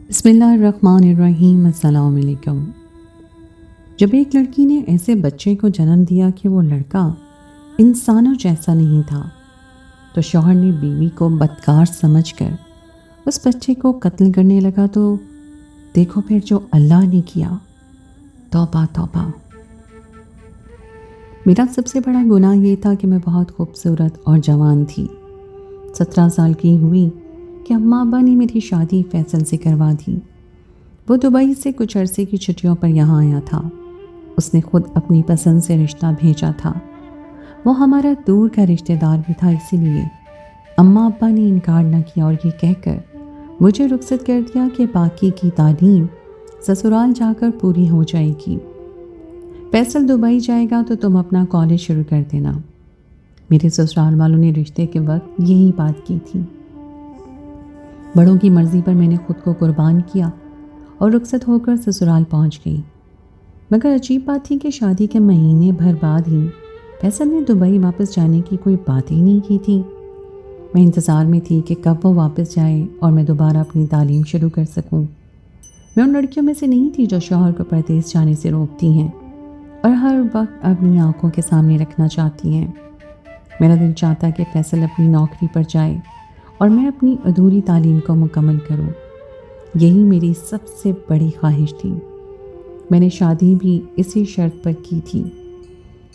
बिस्मिल्लाहिर्रहमानिर्रहीम। अस्सलाम वालेकुम। जब एक लड़की ने ऐसे बच्चे को जन्म दिया कि वो लड़का इंसानों जैसा नहीं था, तो शौहर ने बीवी को बदकार समझकर उस बच्चे को कत्ल करने लगा। तो देखो फिर जो अल्लाह ने किया। तौबा तौबा। मेरा सबसे बड़ा गुनाह ये था कि मैं बहुत खूबसूरत और जवान थी। 17 साल की हुई कि अम्मा अब्बा ने मेरी शादी फैसल से करवा दी। वो दुबई से कुछ अरसे की छुट्टियों पर यहाँ आया था। उसने खुद अपनी पसंद से रिश्ता भेजा था। वो हमारा दूर का रिश्तेदार भी था, इसीलिए अम्मा अब्बा ने इनकार न किया और ये कहकर मुझे रुखसत कर दिया कि बाकी की तालीम ससुराल जाकर पूरी हो जाएगी। फैसल दुबई जाएगा तो तुम अपना कॉलेज शुरू कर देना। मेरे ससुराल वालों ने रिश्ते के वक्त यही बात की थी। बड़ों की मर्ज़ी पर मैंने खुद को कुर्बान किया और रुखसत होकर ससुराल पहुंच गई। मगर अजीब बात थी कि शादी के महीने भर बाद ही फैसल ने दुबई वापस जाने की कोई बात ही नहीं की थी। मैं इंतज़ार में थी कि कब वो वापस जाए और मैं दोबारा अपनी तालीम शुरू कर सकूं। मैं उन लड़कियों में से नहीं थी जो शौहर को परदेस जाने से रोकती हैं और हर वक्त अपनी आंखों के सामने रखना चाहती हैं। मेरा दिल चाहता कि फैसल अपनी नौकरी पर जाए और मैं अपनी अधूरी तालीम को मुकम्मल करूं। यही मेरी सबसे बड़ी ख्वाहिश थी। मैंने शादी भी इसी शर्त पर की थी।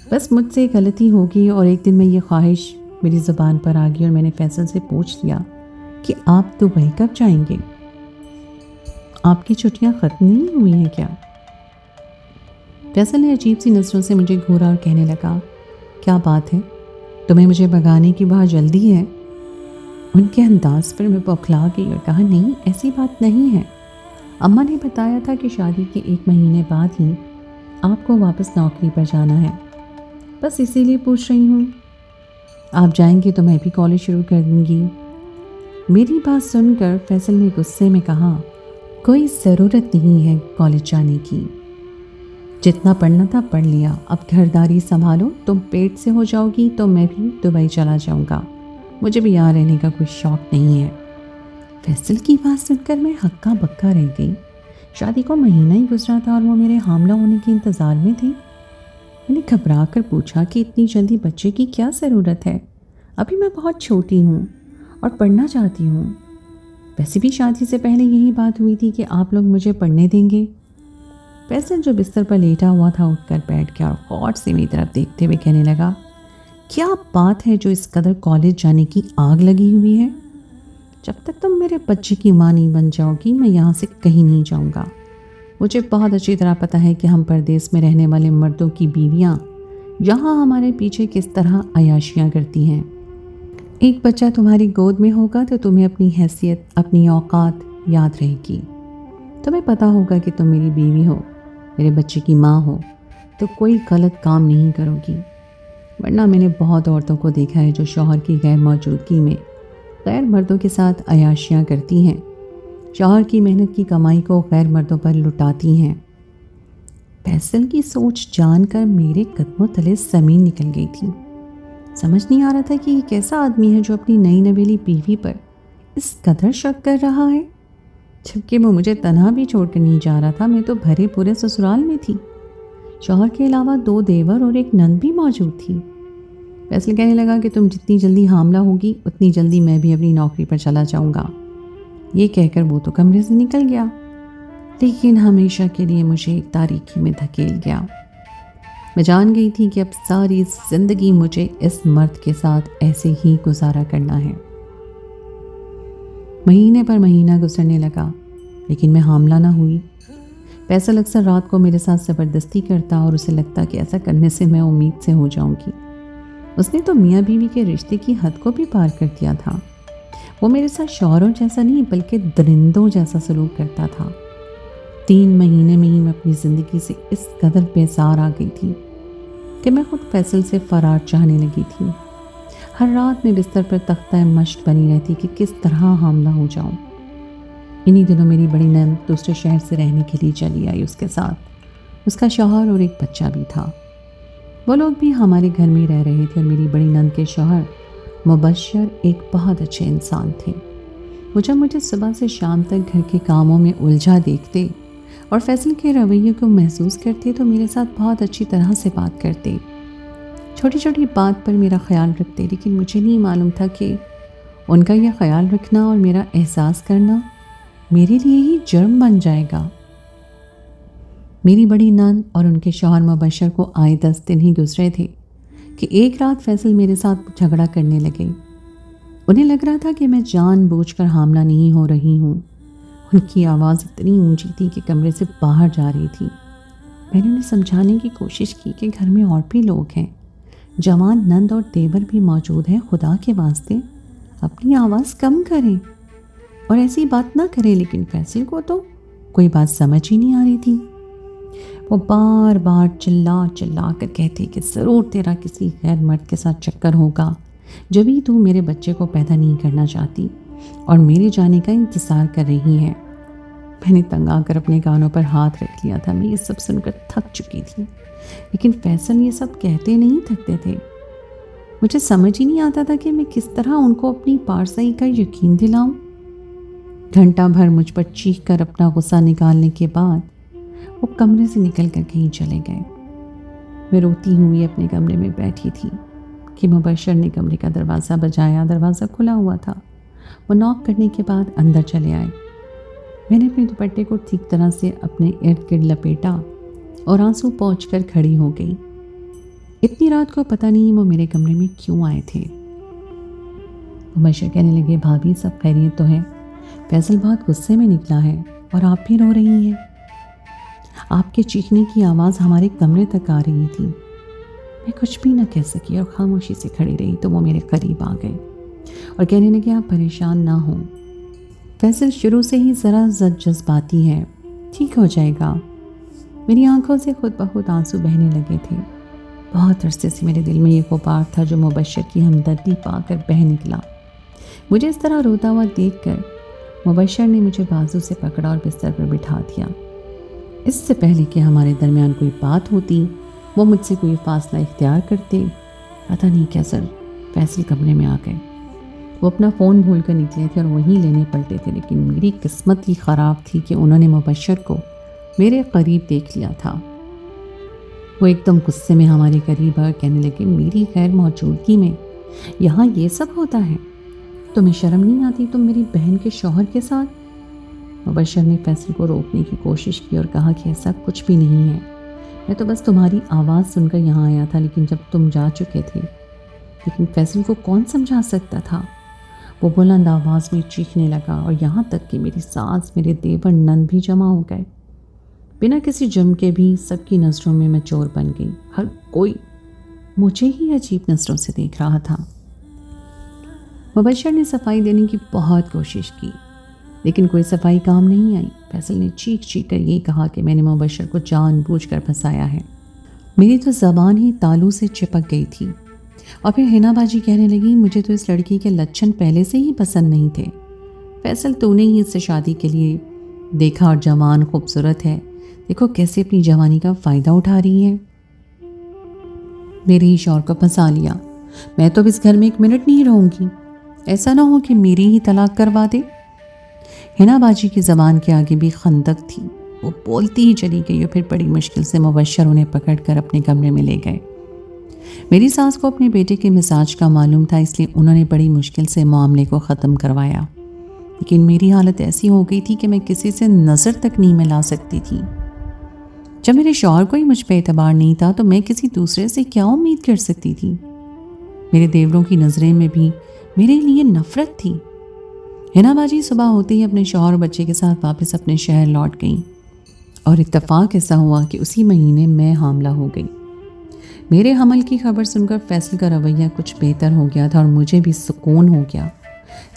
बस मुझसे गलती हो गई और एक दिन में ये ख्वाहिश मेरी ज़ुबान पर आ गई और मैंने फैसल से पूछ लिया कि आप दुबई कब जाएंगे? आपकी छुट्टियां ख़त्म नहीं हुई हैं क्या? फैसल ने अजीब सी नज़रों से मुझे घूरा और कहने लगा, क्या बात है, तुम्हें मुझे भगाने की बहुत जल्दी है? उनके अंदाज पर मैं बौखला गई और कहा, नहीं, ऐसी बात नहीं है। अम्मा ने बताया था कि शादी के 1 महीने बाद ही आपको वापस नौकरी पर जाना है, बस इसीलिए पूछ रही हूँ। आप जाएंगे तो मैं भी कॉलेज शुरू कर दूँगी। मेरी बात सुनकर फैसल ने गुस्से में कहा, कोई ज़रूरत नहीं है कॉलेज जाने की। जितना पढ़ना था पढ़ लिया, अब घरदारी संभालो। तुम पेट से हो जाओगी तो मैं भी दुबई चला जाऊँगा। मुझे भी यहाँ रहने का कोई शौक़ नहीं है। फैसल की बात सुनकर मैं हक्का बक्का रह गई। शादी को महीना ही गुजरा था और वो मेरे हामला होने के इंतज़ार में थे। मैंने घबरा कर पूछा कि इतनी जल्दी बच्चे की क्या ज़रूरत है? अभी मैं बहुत छोटी हूँ और पढ़ना चाहती हूँ। वैसे भी शादी से पहले यही बात हुई थी कि आप लोग मुझे पढ़ने देंगे। फैसल जो बिस्तर पर लेटा हुआ था उठकर बैठ गया और गौर से मेरी तरफ देखते हुए कहने लगा, क्या बात है जो इस कदर कॉलेज जाने की आग लगी हुई है? जब तक तुम मेरे बच्चे की माँ नहीं बन जाओगी मैं यहाँ से कहीं नहीं जाऊँगा। मुझे बहुत अच्छी तरह पता है कि हम परदेश में रहने वाले मर्दों की बीवियाँ यहाँ हमारे पीछे किस तरह अयाशियाँ करती हैं। एक बच्चा तुम्हारी गोद में होगा तो तुम्हें अपनी हैसियत, अपनी औकात याद रहेगी। तुम्हें पता होगा कि तुम मेरी बीवी हो, मेरे बच्चे की माँ हो, तो कोई गलत काम नहीं करोगी। वरना मैंने बहुत औरतों को देखा है जो शौहर की गैर मौजूदगी में गैर मर्दों के साथ अयाशियाँ करती हैं, शौहर की मेहनत की कमाई को गैर मर्दों पर लुटाती हैं। फैसल की सोच जानकर मेरे कदमों तले ज़मीन निकल गई थी। समझ नहीं आ रहा था कि ये कैसा आदमी है जो अपनी नई नवेली बीवी पर इस कदर शक कर रहा है, जबकि वो मुझे तन्हा भी छोड़कर नहीं जा रहा था। मैं तो भरे पूरे ससुराल में थी। शौहर के अलावा 2 देवर और एक नंद भी मौजूद थी। फैसल कहने लगा कि तुम जितनी जल्दी हामला होगी उतनी जल्दी मैं भी अपनी नौकरी पर चला जाऊंगा। ये कहकर वो तो कमरे से निकल गया, लेकिन हमेशा के लिए मुझे एक तारीकी में धकेल गया। मैं जान गई थी कि अब सारी जिंदगी मुझे इस मर्द के साथ ऐसे ही गुजारा करना है। महीने पर महीना गुजरने लगा, लेकिन मैं हामला ना हुई। फैसल अक्सर रात को मेरे साथ ज़बरदस्ती करता और उसे लगता कि ऐसा करने से मैं उम्मीद से हो जाऊंगी। उसने तो मियाँ बीवी के रिश्ते की हद को भी पार कर दिया था। वो मेरे साथ शौहरों जैसा नहीं बल्कि दरिंदों जैसा सलूक करता था। 3 महीने में ही मैं अपनी ज़िंदगी से इस कदर बेजार आ गई थी कि मैं खुद फैसल से फरार चाहने लगी थी। हर रात में बिस्तर पर तख्ता मश्क बनी रहती कि किस तरह हामला हो जाऊं। इन्हीं दिनों मेरी बड़ी नंद दूसरे शहर से रहने के लिए चली आई। उसके साथ उसका शौहर और एक बच्चा भी था। वो लोग भी हमारे घर में रह रहे थे और मेरी बड़ी नंद के शौहर मुबश्शर एक बहुत अच्छे इंसान थे। وہ جب مجھے صبح سے شام تک گھر کے کاموں میں الجھا دیکھتے اور فیصل کے رویے کو محسوس کرتے تو میرے ساتھ بہت اچھی طرح سے بات کرتے، چھوٹی چھوٹی بات پر میرا خیال رکھتے، لیکن مجھے نہیں معلوم تھا کہ ان کا یہ خیال رکھنا اور میرا احساس کرنا میرے لیے ہی جرم بن جائے گا۔ میری بڑی نند اور ان کے شوہر مبشر کو آئے 10 دن ہی گزرے تھے کہ ایک رات فیصل میرے ساتھ جھگڑا کرنے لگے۔ انہیں لگ رہا تھا کہ میں جان بوجھ کر حاملہ نہیں ہو رہی ہوں۔ ان کی آواز اتنی اونچی تھی کہ کمرے سے باہر جا رہی تھی۔ میں نے انہیں سمجھانے کی کوشش کی کہ گھر میں اور بھی لوگ ہیں، جوان نند اور دیور بھی موجود ہیں، خدا کے واسطے اپنی آواز کم کریں اور ایسی بات نہ کریں، لیکن فیصل کو تو کوئی بات سمجھ ہی نہیں آ رہی تھی۔ وہ بار بار چلا چلا کر کہتے کہ ضرور تیرا کسی غیر مرد کے ساتھ چکر ہوگا، جبھی تو میرے بچے کو پیدا نہیں کرنا چاہتی اور میرے جانے کا انتظار کر رہی ہے۔ میں نے تنگ آ کر اپنے کانوں پر ہاتھ رکھ لیا تھا۔ میں یہ سب سن کر تھک چکی تھی، لیکن فیصل یہ سب کہتے نہیں تھکتے تھے۔ مجھے سمجھ ہی نہیں آتا تھا کہ میں کس طرح ان کو اپنی پارسائی کا یقین دلاؤں۔ گھنٹہ بھر مجھ پر چیخ کر اپنا غصہ نکالنے کے بعد وہ کمرے سے نکل کر کہیں چلے گئے۔ میں روتی ہوئی اپنے کمرے میں بیٹھی تھی کہ مبشر نے کمرے کا دروازہ بجایا۔ دروازہ کھلا ہوا تھا۔ وہ ناک کرنے کے بعد اندر چلے آئے۔ میں نے اپنے دوپٹے کو ٹھیک طرح سے اپنے ارد گرد لپیٹا اور آنسو پوंچھ کر کھڑی ہو گئی۔ اتنی رات کو پتہ نہیں وہ میرے کمرے میں کیوں آئے تھے۔ مبشر کہنے لگے، بھابھی سب خیریت تو ہے؟ فیصل بہت غصے میں نکلا ہے اور آپ بھی رو رہی ہیں۔ آپ کے چیخنے کی آواز ہمارے کمرے تک آ رہی تھی۔ میں کچھ بھی نہ کہہ سکی اور خاموشی سے کھڑی رہی تو وہ میرے قریب آ گئے اور کہنے لگے، آپ پریشان نہ ہوں، فیصل شروع سے ہی ذرا جذباتی ہے، ٹھیک ہو جائے گا۔ میری آنکھوں سے خود بخود آنسو بہنے لگے تھے۔ بہت عرصے سے میرے دل میں یہ غبار تھا جو مبشر کی ہمدردی پا کر بہہ نکلا۔ مجھے اس طرح روتا ہوا دیکھ کر مبشر نے مجھے بازو سے پکڑا اور بستر پر بٹھا دیا۔ اس سے پہلے کہ ہمارے درمیان کوئی بات ہوتی، وہ مجھ سے کوئی فاصلہ اختیار کرتے۔ پتہ نہیں کیسے فیصل کمرے میں آ گئے۔ وہ اپنا فون بھول کر نکلے تھے اور وہیں لینے پلٹے تھے، لیکن میری قسمت ہی خراب تھی کہ انہوں نے مبشر کو میرے قریب دیکھ لیا تھا۔ وہ ایک دم غصے میں ہمارے قریب آ کہنے لگے، میری غیر موجودگی میں یہاں یہ سب ہوتا ہے؟ تمہیں شرم نہیں آتی تم میری بہن کے شوہر کے ساتھ؟ مبشر نے فیصل کو روکنے کی کوشش کی اور کہا کہ ایسا کچھ بھی نہیں ہے، میں تو بس تمہاری آواز سن کر یہاں آیا تھا، لیکن جب تم جا چکے تھے۔ لیکن فیصل کو کون سمجھا سکتا تھا؟ وہ بلند آواز میں چیخنے لگا اور یہاں تک کہ میری ساس، میرے دیور، نند بھی جمع ہو گئے۔ بنا کسی جرم کے بھی سب کی نظروں میں چور بن گئی۔ ہر کوئی مجھے ہی عجیب نظروں سے دیکھ رہا تھا۔ مبشر نے صفائی دینے کی بہت کوشش کی، لیکن کوئی صفائی کام نہیں آئی۔ فیصل نے چیخ چیخ کر یہ کہا کہ میں نے مبشر کو جان بوجھ کر پھنسایا ہے۔ میری تو زبان ہی تالو سے چپک گئی تھی اور پھر حنا باجی کہنے لگی، مجھے تو اس لڑکی کے لچھن پہلے سے ہی پسند نہیں تھے۔ فیصل تو نے ہی اس سے شادی کے لیے دیکھا اور جوان خوبصورت ہے، دیکھو کیسے اپنی جوانی کا فائدہ اٹھا رہی ہے۔ میرے ہی شوہر کو پھنسا لیا، میں تو اب اس گھر میں 1 منٹ نہیں رہوں گی، ایسا نہ ہو کہ میری ہی طلاق کروا دے۔ حنا باجی کی زبان کے آگے بھی خندق تھی، وہ بولتی ہی چلی گئی اور پھر بڑی مشکل سے مبشر انہیں پکڑ کر اپنے کمرے میں لے گئے۔ میری ساس کو اپنے بیٹے کے مزاج کا معلوم تھا، اس لیے انہوں نے بڑی مشکل سے معاملے کو ختم کروایا، لیکن میری حالت ایسی ہو گئی تھی کہ میں کسی سے نظر تک نہیں ملا سکتی تھی۔ جب میرے شوہر کو ہی مجھ پہ اعتبار نہیں تھا تو میں کسی دوسرے سے کیا امید کر سکتی تھی؟ میرے دیوروں کی نظریں میں بھی میرے لیے نفرت تھی۔ حنا باجی صبح ہوتے ہی اپنے شوہر اور بچے کے ساتھ واپس اپنے شہر لوٹ گئیں اور اتفاق ایسا ہوا کہ اسی مہینے میں حاملہ ہو گئی۔ میرے حمل کی خبر سن کر فیصل کا رویہ کچھ بہتر ہو گیا تھا اور مجھے بھی سکون ہو گیا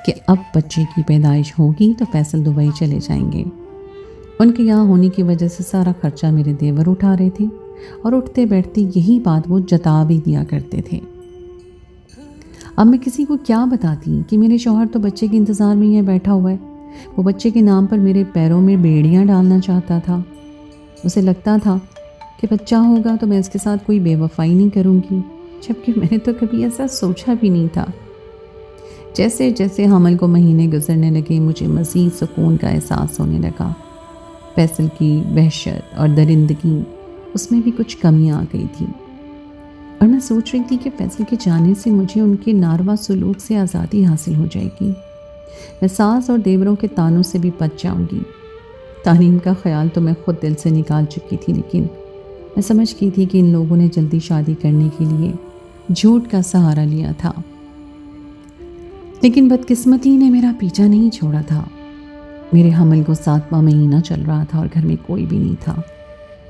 کہ اب بچے کی پیدائش ہوگی تو فیصل دبئی چلے جائیں گے۔ ان کے یہاں ہونے کی وجہ سے سارا خرچہ میرے دیور اٹھا رہے تھے اور اٹھتے بیٹھتے یہی بات وہ جتا بھی دیا کرتے تھے۔ اب میں کسی کو کیا بتاتی کہ میرے شوہر تو بچے کے انتظار میں ہی بیٹھا ہوا ہے، وہ بچے کے نام پر میرے پیروں میں بیڑیاں ڈالنا چاہتا تھا۔ اسے لگتا تھا کہ بچہ ہوگا تو میں اس کے ساتھ کوئی بے وفائی نہیں کروں گی، جبکہ میں نے تو کبھی ایسا سوچا بھی نہیں تھا۔ جیسے جیسے حمل کو مہینے گزرنے لگے مجھے مزید سکون کا احساس ہونے لگا۔ فیصل کی وحشت اور درندگی، اس میں بھی کچھ کمی آ گئی تھی، اور میں سوچ رہی تھی کہ فیصل کے جانے سے مجھے ان کے ناروا سلوک سے آزادی حاصل ہو جائے گی۔ میں ساس اور دیوروں کے تانوں سے بھی بچ جاؤں گی۔ تعلیم کا خیال تو میں خود دل سے نکال چکی تھی، لیکن میں سمجھ گئی تھی کہ ان لوگوں نے جلدی شادی کرنے کے لیے جھوٹ کا سہارا لیا تھا۔ لیکن بدقسمتی نے میرا پیچھا نہیں چھوڑا تھا۔ میرے حمل کو 7واں مہینہ چل رہا تھا اور گھر میں کوئی بھی نہیں تھا۔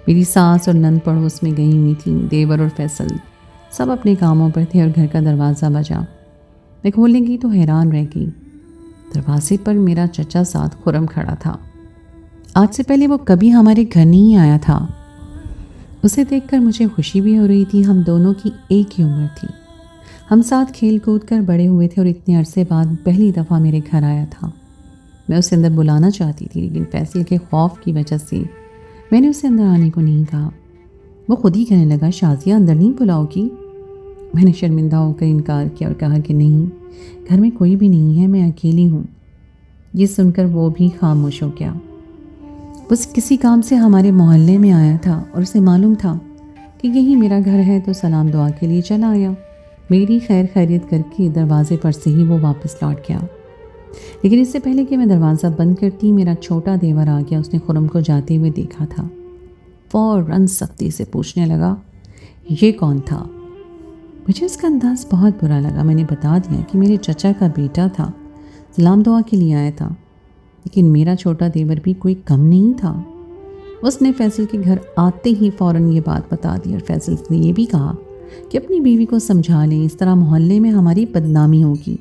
میری ساس اور نند پڑوس میں گئی ہوئی تھیں، دیور اور فیصل سب اپنے کاموں پر تھے، اور گھر کا دروازہ بجا۔ میں کھولنے گئی تو حیران رہ گئی۔ دروازے پر میرا چچا ساتھ خرم کھڑا تھا۔ آج سے پہلے وہ کبھی ہمارے گھر نہیں آیا تھا۔ اسے دیکھ کر مجھے خوشی بھی ہو رہی تھی۔ ہم دونوں کی ایک ہی عمر تھی، ہم ساتھ کھیل کود کر بڑے ہوئے تھے، اور اتنے عرصے بعد پہلی دفعہ میرے گھر آیا تھا۔ میں اسے اندر بلانا چاہتی تھی، لیکن فیصل کے خوف کی وجہ سے میں نے اسے اندر آنے کو نہیں کہا۔ وہ خود ہی کہنے لگا، شازیہ اندر نہیں بلاؤ گی؟ میں نے شرمندہ ہو کر انکار کیا اور کہا کہ نہیں، گھر میں کوئی بھی نہیں ہے، میں اکیلی ہوں۔ یہ سن کر وہ بھی خاموش ہو گیا۔ وہ کسی کام سے ہمارے محلے میں آیا تھا، اور اسے معلوم تھا کہ یہی میرا گھر ہے، تو سلام دعا کے لیے چلا آیا۔ میری خیر خیریت کر کے دروازے پر سے ہی وہ واپس لوٹ گیا۔ لیکن اس سے پہلے کہ میں دروازہ بند کرتی، میرا چھوٹا دیور آ گیا۔ اس نے خرم کو جاتے ہوئے دیکھا تھا، فوراً سختی سے پوچھنے لگا، یہ کون تھا؟ مجھے اس کا انداز بہت برا لگا۔ میں نے بتا دیا کہ میرے چچا کا بیٹا تھا، سلام دعا کے لیے آیا تھا، لیکن میرا چھوٹا دیور بھی کوئی کم نہیں تھا۔ اس نے فیصل کے گھر آتے ہی فوراً یہ بات بتا دی، اور فیصل نے یہ بھی کہا کہ اپنی بیوی کو سمجھا لیں، اس طرح محلے میں ہماری بدنامی ہوگی۔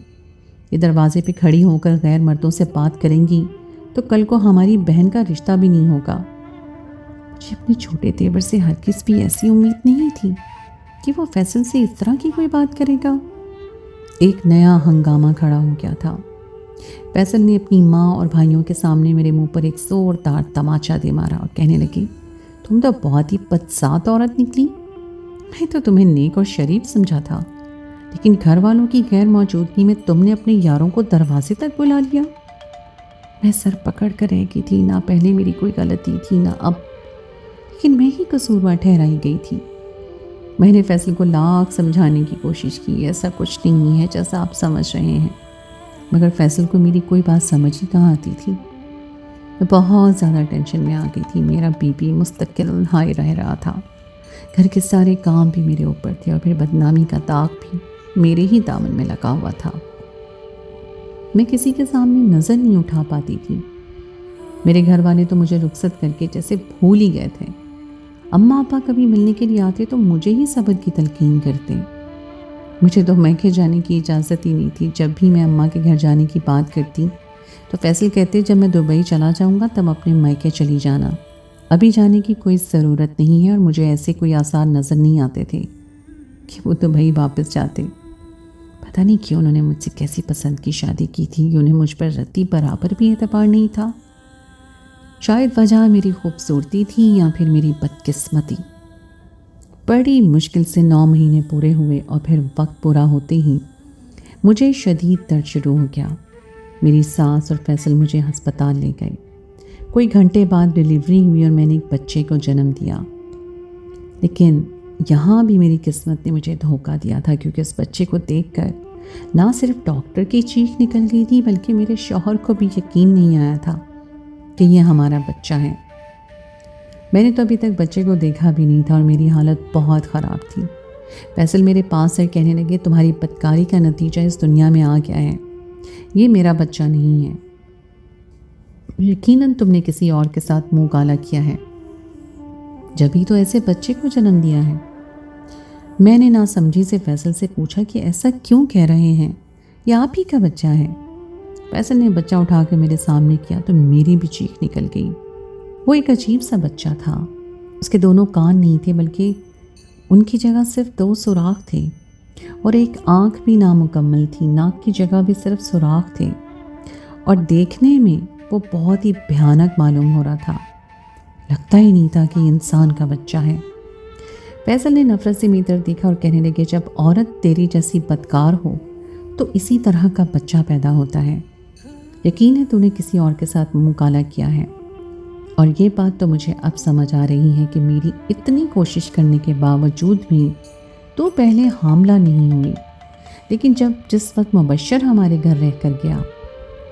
یہ دروازے پہ کھڑی ہو کر غیر مردوں سے بات کریں گی تو کل کو ہماری بہن کا رشتہ بھی نہیں ہوگا۔ مجھے اپنے چھوٹے دیور سے ہرگز بھی ایسی امید نہیں تھی کہ وہ فیصل سے اس طرح کی کوئی بات کرے گا۔ ایک نیا ہنگامہ کھڑا ہو گیا تھا۔ فیصل نے اپنی ماں اور بھائیوں کے سامنے میرے منہ پر ایک زوردار تماچا دے مارا اور کہنے لگی، تم تو بہت ہی بدذات عورت نکلی۔ میں تو تمہیں نیک اور شریف سمجھا تھا، لیکن گھر والوں کی غیر موجودگی میں تم نے اپنے یاروں کو دروازے تک بلا لیا۔ میں سر پکڑ کر رہ گئی تھی، نہ پہلے میری کوئی غلطی تھی نہ اب، لیکن میں ہی قصوروار ٹھہرائی گئی تھی۔ میں نے فیصل کو لاکھ سمجھانے کی کوشش کی، ایسا کچھ نہیں ہے جیسا آپ سمجھ رہے ہیں، مگر فیصل کو میری کوئی بات سمجھ ہی کہاں آتی تھی۔ میں بہت زیادہ ٹینشن میں آ گئی تھی۔ میرا بی پی مستقل ہائی رہ رہا تھا، گھر کے سارے کام بھی میرے اوپر تھے، اور پھر بدنامی کا داغ بھی میرے ہی دامن میں لگا ہوا تھا۔ میں کسی کے سامنے نظر نہیں اٹھا پاتی تھی۔ میرے گھر والے تو مجھے رخصت کر کے جیسے بھول ہی گئے تھے۔ اماں ابا کبھی ملنے کے لیے آتے تو مجھے ہی صبر کی تلقین کرتے۔ مجھے تو میکے جانے کی اجازت ہی نہیں تھی۔ جب بھی میں اماں کے گھر جانے کی بات کرتی تو فیصل کہتے، جب میں دبئی چلا جاؤں گا تب اپنے میکے چلی جانا، ابھی جانے کی کوئی ضرورت نہیں ہے۔ اور مجھے ایسے کوئی آثار نظر نہیں آتے تھے کہ وہ دبئی واپس جاتے۔ پتہ نہیں کیوں انہوں نے مجھ سے کیسی پسند کی شادی کی تھی کہ انہیں مجھ پر رتی برابر بھی اعتبار نہیں تھا۔ شاید وجہ میری خوبصورتی تھی یا پھر میری بدقسمتی۔ بڑی مشکل سے 9 مہینے پورے ہوئے، اور پھر وقت پورا ہوتے ہی مجھے شدید درد شروع ہو گیا۔ میری ساس اور فیصل مجھے ہسپتال لے گئے۔ کوئی گھنٹے بعد ڈیلیوری ہوئی اور میں نے ایک بچے کو جنم دیا۔ لیکن یہاں بھی میری قسمت نے مجھے دھوکہ دیا تھا، کیونکہ اس بچے کو دیکھ کر نہ صرف ڈاکٹر کی چیخ نکل گئی تھی، بلکہ میرے شوہر کو بھی یقین نہیں آیا تھا کہ یہ ہمارا بچہ ہے۔ میں نے تو ابھی تک بچے کو دیکھا بھی نہیں تھا، اور میری حالت بہت خراب تھی۔ فیصل میرے پاس سے کہنے لگے، تمہاری بدکاری کا نتیجہ اس دنیا میں آ گیا ہے، یہ میرا بچہ نہیں ہے، یقیناً تم نے کسی اور کے ساتھ منہ کالا کیا ہے، جبھی تو ایسے بچے کو جنم دیا ہے۔ میں نے ناسمجھی سے فیصل سے پوچھا کہ ایسا کیوں کہہ رہے ہیں، یہ آپ ہی کا بچہ ہے۔ فیصل نے بچہ اٹھا کے میرے سامنے کیا تو میری بھی چیخ نکل گئی۔ وہ ایک عجیب سا بچہ تھا۔ اس کے دونوں کان نہیں تھے، بلکہ ان کی جگہ صرف 2 سوراخ تھے، اور ایک آنکھ بھی نامکمل تھی۔ ناک کی جگہ بھی صرف سوراخ تھے، اور دیکھنے میں وہ بہت ہی بھیانک معلوم ہو رہا تھا۔ لگتا ہی نہیں تھا کہ یہ انسان کا بچہ ہے۔ فیصل نے نفرت سے میری طرف دیکھا اور کہنے لگے، جب عورت تیری جیسی بدکار ہو तो इसी तरह का बच्चा पैदा होता है। यकीन है तूने किसी और के साथ मुंह काला किया है। और ये बात तो मुझे अब समझ आ रही है कि मेरी इतनी कोशिश करने के बावजूद भी तू पहले हामला नहीं हुई, लेकिन जिस वक्त मुबश्शर हमारे घर रह कर गया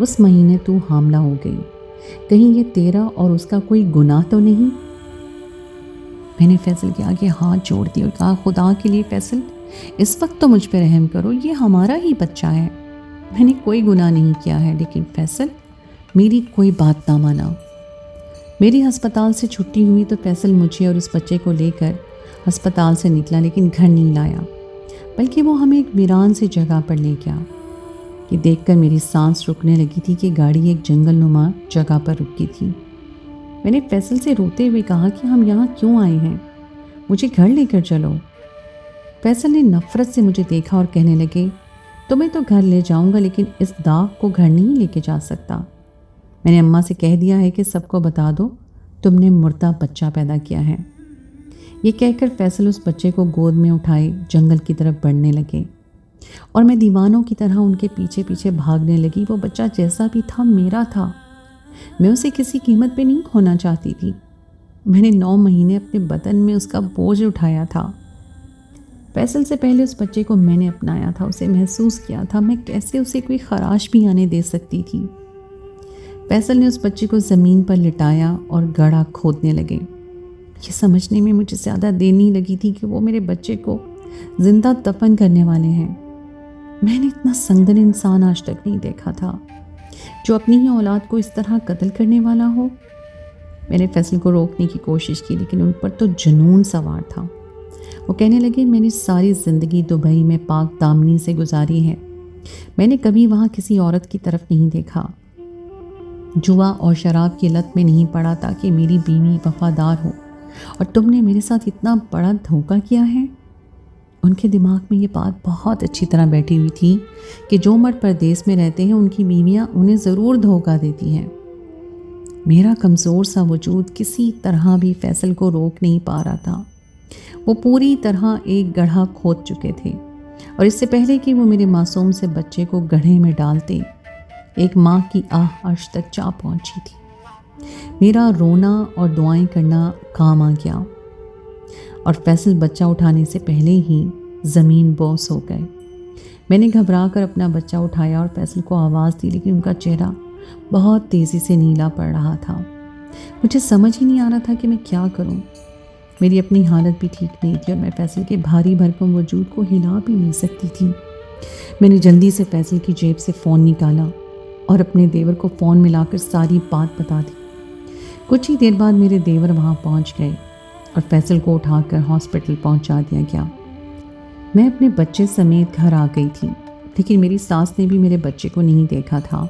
उस महीने तू हामला हो गई। कहीं ये तेरा और उसका कोई गुनाह तो नहीं? मैंने फैसल के आगे हाथ जोड़ दिए और कहा, खुदा के लिए फैसल, इस वक्त तो मुझ पर रहम करो, ये हमारा ही बच्चा है। मैंने कोई गुनाह नहीं किया है। लेकिन फैसल मेरी कोई बात ना माना। मेरी अस्पताल से छुट्टी हुई तो फैसल मुझे और उस बच्चे को लेकर अस्पताल से निकला, लेकिन घर नहीं लाया, बल्कि वो हमें एक वीरान सी जगह पर ले गया। कि देखकर मेरी सांस रुकने लगी थी कि गाड़ी एक जंगल नुमा जगह पर रुकी थी। मैंने फैसल से रोते हुए कहा कि हम यहाँ क्यों आए हैं, मुझे घर लेकर चलो। फैसल ने नफ़रत से मुझे देखा और कहने लगे, तुम्हें तो घर ले जाऊंगा, लेकिन इस दाग को घर नहीं लेके जा सकता। मैंने अम्मा से कह दिया है कि सबको बता दो तुमने मुर्दा बच्चा पैदा किया है। ये कहकर फैसल उस बच्चे को गोद में उठाए जंगल की तरफ बढ़ने लगे और मैं दीवानों की तरह उनके पीछे पीछे भागने लगी। वो बच्चा जैसा भी था मेरा था, मैं उसे किसी कीमत पे नहीं खोना चाहती थी। मैंने 9 महीने अपने बदन में उसका बोझ उठाया था। फैसल से पहले उस बच्चे को मैंने अपनाया था, उसे महसूस किया था। मैं कैसे उसे कोई खराश भी आने दे सकती थी। फैसल ने उस बच्चे को ज़मीन पर लिटाया और गड्ढा खोदने लगे। ये समझने में मुझे ज़्यादा देर नहीं लगी थी कि वो मेरे बच्चे को जिंदा दफन करने वाले हैं। मैंने इतना संगदन इंसान आज तक नहीं देखा था जो अपनी ही औलाद को इस तरह कत्ल करने वाला हो। मैंने फैसल को रोकने की कोशिश की, लेकिन उन पर तो जुनून सवार था। वो कहने लगे, मैंने सारी ज़िंदगी दुबई में पाक दामनी से गुजारी है, मैंने कभी वहाँ किसी औरत की तरफ नहीं देखा, जुआ और शराब की लत में नहीं पड़ा ताकि मेरी बीवी वफादार हो, और तुमने मेरे साथ इतना बड़ा धोखा किया है। उनके दिमाग में ये बात बहुत अच्छी तरह बैठी हुई थी कि जो मर्द परदेश में रहते हैं उनकी बीवियां उन्हें ज़रूर धोखा देती हैं। मेरा कमज़ोर सा वजूद किसी तरह भी फैसल को रोक नहीं पा रहा था। वो पूरी तरह एक गड्ढा खोद चुके थे और इससे पहले कि वो मेरे मासूम से बच्चे को गड्ढे में डालते, एक माँ की आह अर्श तक जा पहुँची थी। मेरा रोना और दुआएं करना काम आ गया और फैसल बच्चा उठाने से पहले ही ज़मीन बोस हो गए। मैंने घबरा कर अपना बच्चा उठाया और फैसल को आवाज़ दी, लेकिन उनका चेहरा बहुत तेज़ी से नीला पड़ रहा था। मुझे समझ ही नहीं आ रहा था कि मैं क्या करूं। मेरी अपनी हालत भी ठीक नहीं थी और मैं फैसल के भारी भरकम वजूद को हिला भी नहीं सकती थी। मैंने जल्दी से फैसल की जेब से फ़ोन निकाला और अपने देवर को फ़ोन मिलाकर सारी बात बता दी। कुछ ही देर बाद मेरे देवर वहाँ पहुँच गए और फैसल को उठाकर हॉस्पिटल पहुंचा दिया गया। मैं अपने बच्चे समेत घर आ गई थी, लेकिन मेरी सास ने भी मेरे बच्चे को नहीं देखा था।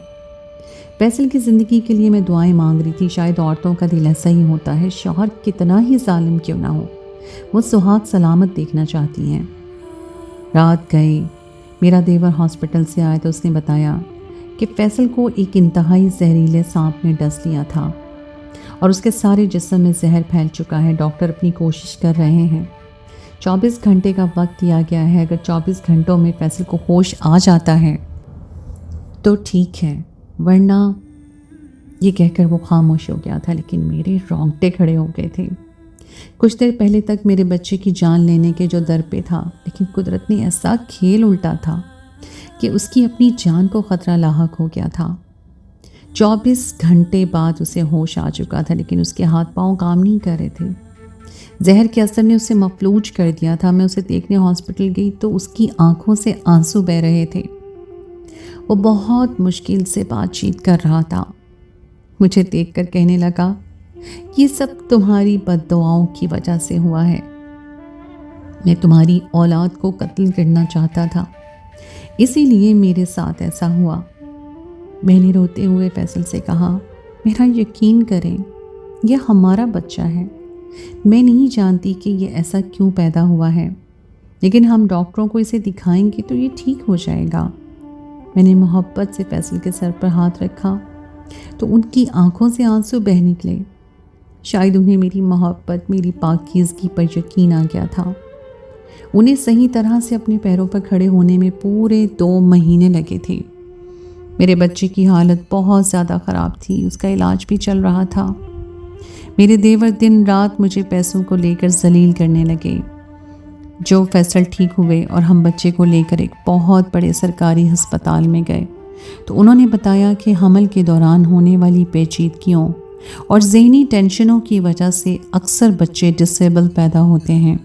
फैसल की ज़िंदगी के लिए मैं दुआएं मांग रही थी। शायद औरतों का दिल ऐसा ही होता है, शौहर कितना ही जालिम क्यों ना हो, वो सुहाग सलामत देखना चाहती हैं। रात गई, मेरा देवर हॉस्पिटल से आया तो उसने बताया कि फैसल को एक इंतहाई जहरीले सांप ने डस लिया था और उसके सारे जिस्म में जहर फैल चुका है। डॉक्टर अपनी कोशिश कर रहे हैं। 24 घंटे का वक्त दिया गया है। अगर 24 घंटों में फैसल को होश आ जाता है तो ठीक है, वरना। ये कहकर वो खामोश हो गया था, लेकिन मेरे रोंगटे खड़े हो गए थे। कुछ देर पहले तक मेरे बच्चे की जान लेने के जो दर पे था, लेकिन कुदरत ने ऐसा खेल उल्टा था कि उसकी अपनी जान को ख़तरा लाहक हो गया था। 24 घंटे बाद उसे होश आ चुका था, लेकिन उसके हाथ पांव काम नहीं कर रहे थे। जहर के असर ने उसे मफलूज कर दिया था। मैं उसे देखने हॉस्पिटल गई तो उसकी आंखों से आंसू बह रहे थे। वो बहुत मुश्किल से बातचीत कर रहा था। मुझे देखकर कहने लगा, ये सब तुम्हारी बद्दुआओं की वजह से हुआ है। मैं तुम्हारी औलाद को कत्ल करना चाहता था, इसीलिए मेरे साथ ऐसा हुआ। मैंने रोते हुए फैसल से कहा, मेरा यकीन करें, यह हमारा बच्चा है। मैं नहीं जानती कि ये ऐसा क्यों पैदा हुआ है, लेकिन हम डॉक्टरों को इसे दिखाएंगे तो ये ठीक हो जाएगा। मैंने मोहब्बत से फैसल के सर पर हाथ रखा तो उनकी आंखों से आंसू बह निकले। शायद उन्हें मेरी मोहब्बत, मेरी पाकीज़गी पर यकीन आ गया था। उन्हें सही तरह से अपने पैरों पर खड़े होने में पूरे 2 महीने लगे थे। मेरे बच्चे की हालत बहुत ज़्यादा ख़राब थी, उसका इलाज भी चल रहा था। मेरे देवर दिन रात मुझे पैसों को लेकर जलील करने लगे। जो फैसल ठीक हुए और हम बच्चे को लेकर एक बहुत बड़े सरकारी अस्पताल में गए तो उन्होंने बताया कि हमल के दौरान होने वाली पेचीदगियों और ज़हनी टेंशनों की वजह से अक्सर बच्चे डिसेबल पैदा होते हैं।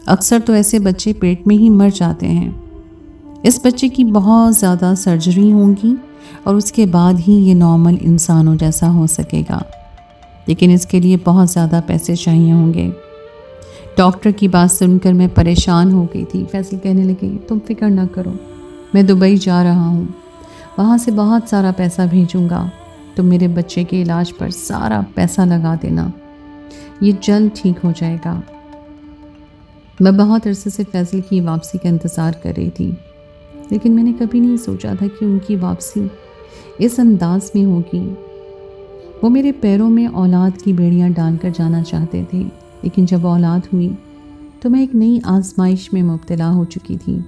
अक्सर तो ऐसे बच्चे पेट में ही मर जाते हैं। इस बच्चे की बहुत ज़्यादा सर्जरी होगी और उसके बाद ही ये नॉर्मल इंसानों जैसा हो सकेगा, लेकिन इसके लिए बहुत ज़्यादा पैसे चाहिए होंगे। डॉक्टर की बात सुनकर मैं परेशान हो गई थी। फैसल कहने लगे, तुम फिक्र ना करो, मैं दुबई जा रहा हूँ, वहाँ से बहुत सारा पैसा भेजूँगा, तुम मेरे बच्चे के इलाज पर सारा पैसा लगा देना, ये जल्द ठीक हो जाएगा। मैं बहुत अरसे से फैसल की वापसी का इंतज़ार कर रही थी, लेकिन मैंने कभी नहीं सोचा था कि उनकी वापसी इस अंदाज में होगी। वो मेरे पैरों में औलाद की बेड़ियां डालकर जाना चाहते थे, लेकिन जब औलाद हुई तो मैं एक नई आजमाइश में मुब्तला हो चुकी थी।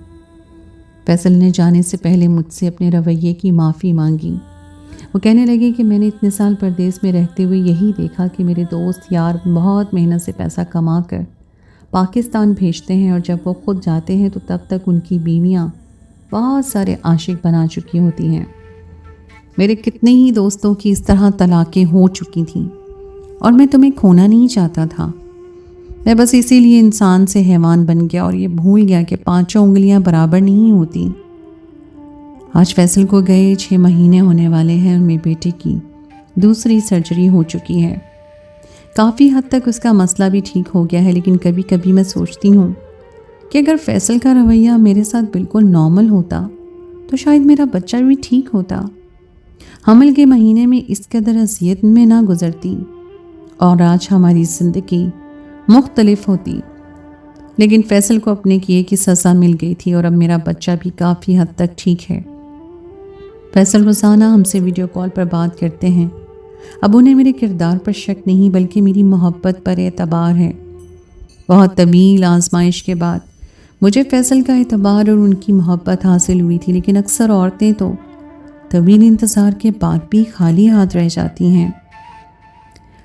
फैसल ने जाने से पहले मुझसे अपने रवैये की माफ़ी मांगी। वो कहने लगे कि मैंने इतने साल परदेश में रहते हुए यही देखा कि मेरे दोस्त यार बहुत मेहनत से पैसा कमा कर पाकिस्तान भेजते हैं और जब वो खुद जाते हैं तो तब तक उनकी बीवियाँ बहुत सारे आशिक बना चुकी होती हैं। मेरे कितने ही दोस्तों की इस तरह तलाक़ें हो चुकी थीं और मैं तुम्हें खोना नहीं चाहता था। मैं बस इसीलिए इंसान से हैवान बन गया और ये भूल गया कि 5 उंगलियां बराबर नहीं होती। आज फैसल को गए 6 महीने होने वाले हैं और मेरे बेटे की दूसरी सर्जरी हो चुकी है। काफ़ी हद तक उसका मसला भी ठीक हो गया है, लेकिन कभी कभी मैं सोचती हूँ कि अगर फैसल का रवैया मेरे साथ बिल्कुल नॉर्मल होता तो शायद मेरा बच्चा भी ठीक होता, हमल के महीने में इस कदर अज़ियत में ना गुजरती और आज हमारी ज़िंदगी मुख्तलिफ होती। लेकिन फैसल को अपने किए की सज़ा मिल गई थी और अब मेरा बच्चा भी काफ़ी हद तक ठीक है। फैसल रोज़ाना हमसे वीडियो कॉल पर बात करते हैं। अब उन्हें मेरे किरदार पर शक नहीं बल्कि मेरी मोहब्बत पर एतबार है। बहुत तवील आजमाइश के बाद मुझे फैसल का एतबार और उनकी मोहब्बत हासिल हुई थी, लेकिन अक्सर औरतें तो तवील इंतज़ार के बाद भी खाली हाथ रह जाती हैं।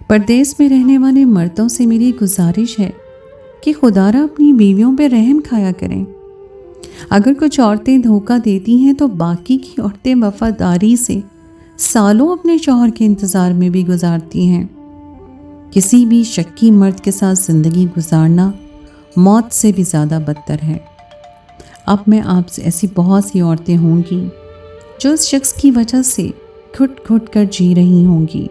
परदेश में रहने वाले मर्दों से मेरी गुजारिश है कि खुदारा अपनी बीवियों पर रहम खाया करें। अगर कुछ औरतें धोखा देती हैं तो बाकी की औरतें वफादारी से सालों अपने शौहर के इंतज़ार में भी गुजारती हैं। किसी भी शक्की मर्द के साथ ज़िंदगी गुजारना मौत से भी ज़्यादा बदतर है। अब मैं आपसे ऐसी बहुत सी औरतें होंगी जो इस शख्स की वजह से घुट घुट कर जी रही होंगी।